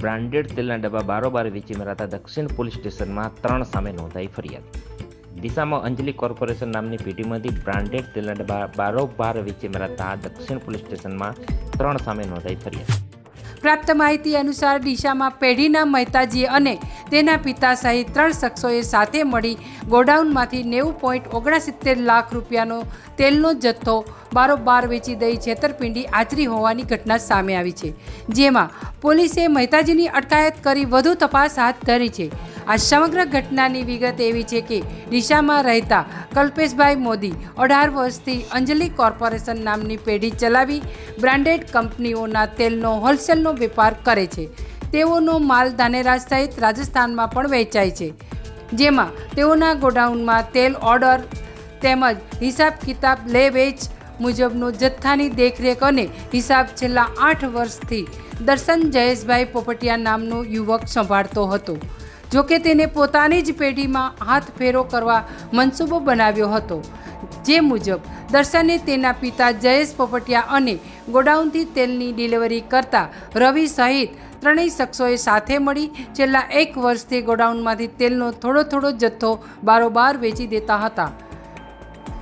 Branded તેલના ડબ્બા બારોબાર વેચી મરાતા દક્ષિણ પોલીસ સ્ટેશનમાં 3 સામે નોંધાઈ ફરિયાદ। ડીસામાં અંજલિ કોર્પોરેશન નામની પેઢીમાંથી બ્રાન્ડેડ તેલના ડબ્બા બારોબાર વેચી મરાતા દક્ષિણ પોલીસ સ્ટેશનમાં 3 સામે નોંધાઈ ફરિયાદ। પ્રાપ્ત માહિતી અનુસાર ડીસામાં પેઢીના મહેતાજી અને તેના પિતા સહિત 3 શખ્સોએ સાથે મળી ગોડાઉનમાંથી 90.69 લાખ રૂપિયાનો તેલનો જથ્થો બારોબાર વેચી દઈ છેતરપિંડી આચરી હોવાની ઘટના સામે આવી છે, જેમાં પોલીસે મહેતાજીની અટકાયત કરી વધુ તપાસ હાથ ધરી છે। આ સમગ્ર ઘટનાની વિગત એવી છે કે ડીસામાં રહેતા કલ્પેશભાઈ મોદી 18 વર્ષથી અંજલિ કોર્પોરેશન નામની પેઢી ચલાવી બ્રાન્ડેડ કંપનીઓના તેલનો હોલસેલનો વેપાર કરે છે। તેઓનો માલ ધાનેરા સહિત રાજસ્થાનમાં પણ વેચાય છે, જેમાં તેઓના ગોડાઉનમાં તેલ ઓર્ડર તેમજ હિસાબ કિતાબ લે વેચ મુજબનો જથ્થાની દેખરેખ અને હિસાબ છેલ્લા 8 વર્ષથી દર્શન જયેશભાઈ પોપટિયા નામનો યુવક સંભાળતો હતો। જોકે તેને પોતાની જ પેઢીમાં હાથ ફેરો કરવા મનસૂબો બનાવ્યો હતો, જે મુજબ દર્શને તેના પિતા જયેશ પોપટિયા અને ગોડાઉનથી તેલની ડિલિવરી કરતા રવિ સહિત 3 શખ્સોએ સાથે મળી છેલ્લા 1 વર્ષથી ગોડાઉનમાંથી તેલનો થોડો જથ્થો બારોબાર વેચી દેતા હતા।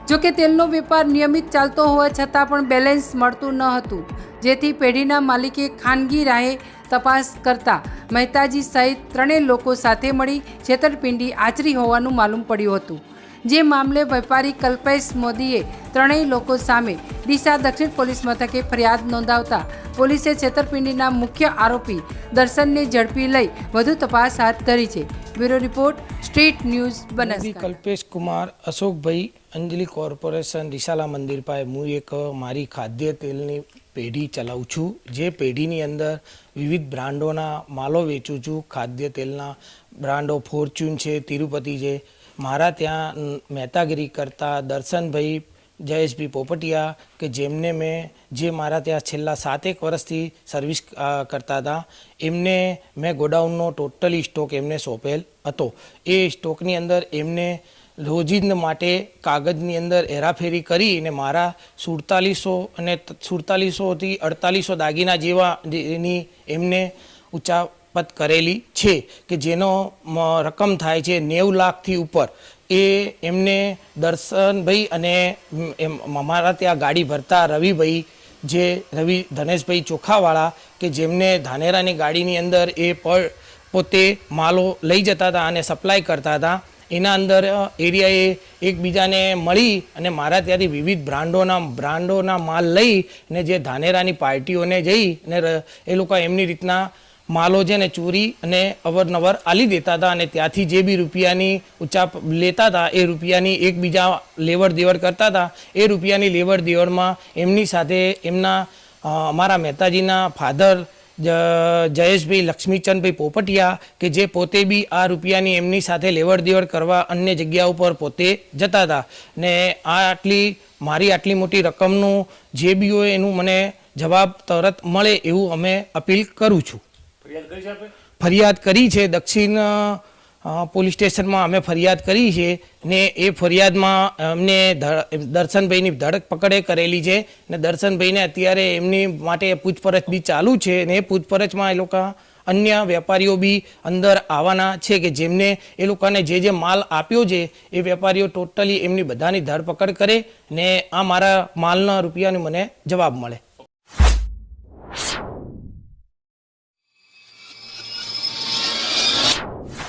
જોકે તેલનો વેપાર નિયમિત ચાલતો હોવા છતાં પણ બેલેન્સ મળતું ન હતું, જેથી પેઢીના માલિકે ખાનગી રાહે તપાસ કરતા મહેતાજી સહિત 3 લોકો સાથે મળી છેતરપિંડી આચરી હોવાનું માલુમ પડ્યું હતું। જે મામલે વેપારી કલ્પેશ મોદીએ 3 લોકો સામે ડીસા દક્ષિણ પોલીસ મથકે ફરિયાદ નોંધાવતા પોલીસે છેતરપિંડીના મુખ્ય આરોપી દર્શનને ઝડપી લઈ વધુ તપાસ હાથ ધરી છે। Bureau report, street news, Banaskantha. Kalpesh Kumar Ashokbhai Anjali corporation રિસાલા મંદિર પાસે હું એક મારી ખાદ્ય તેલની પેઢી ચલાવું છું, જે પેઢીની અંદર વિવિધ બ્રાન્ડોના માલો વેચું છું। ખાદ્ય તેલના બ્રાન્ડો ફોર્ચ્યુન છે, તિરુપતિ છે। મારા ત્યાં મહેતાગીરી કરતા દર્શનભાઈ જયેશભાઈ પોપટિયા કે જેમને જે મારા ત્યાં છેલ્લા 7 વર્ષથી સર્વિસ કરતા હતા, એમને મેં ગોડાઉનનો ટોટલી સ્ટોક એમને સોંપેલ હતો। એ સ્ટોકની અંદર એમને રોજિંદ માટે કાગળની અંદર હેરાફેરી કરી અને મારા 4700 અને 4700થી 4800 દાગીના જેવા એની એમને ઉચાપત કરેલી છે કે જેનો રકમ થાય છે 90 લાખથી ઉપર। એ એમને દર્શનભાઈ અને અમારા ત્યાં ગાડી ભરતા રવિભાઈ, જે રવિ ધનેશભાઈ ચોખાવાળા કે જેમને ધાનેરાની ગાડીની અંદર એ પોતે માલો લઈ જતા હતા અને સપ્લાય કરતા હતા। એના અંદર એરિયાએ એકબીજાને મળી અને મારા ત્યાંથી વિવિધ બ્રાન્ડોના માલ લઈ અને જે ધાનેરાની પાર્ટીઓને જઈ અને એ લોકો એમની રીતના માલો છે ને ચોરી અને અવારનવાર આલી દેતા હતા અને ત્યાંથી જે બી રૂપિયાની ઉચાપ લેતા હતા એ રૂપિયાની એકબીજા લેવડ દેવડ કરતા હતા। એ રૂપિયાની લેવડ દેવડમાં એમની સાથે એમના અમારા મહેતાજીના ફાધર જયેશભાઈ લક્ષ્મીચંદભાઈ પોપટિયા કે જે પોતે બી આ રૂપિયાની એમની સાથે લેવડ દેવડ કરવા અન્ય જગ્યા ઉપર પોતે જતા હતા ને મારી આટલી મોટી રકમનું જે બી હોય એનું મને જવાબ તરત મળે એવું અમે અપીલ કરું છું। ફરિયાદ કરી છે, દક્ષિણ પોલીસ સ્ટેશનમાં અમે ફરિયાદ કરી છે ને એ ફરિયાદમાં અમને દર્શનભાઈની ધરપકડ કરેલી છે ને દર્શનભાઈને અત્યારે એમની માટે પૂછપરછ બી ચાલુ છે ને એ પૂછપરછમાં એ લોકો અન્ય વેપારીઓ બી અંદર આવવાના છે કે જેમને એ લોકોને જે માલ આપ્યો છે એ વેપારીઓ ટોટલી એમની બધાની ધરપકડ કરે ને આ મારા માલના રૂપિયાનો મને જવાબ મળે।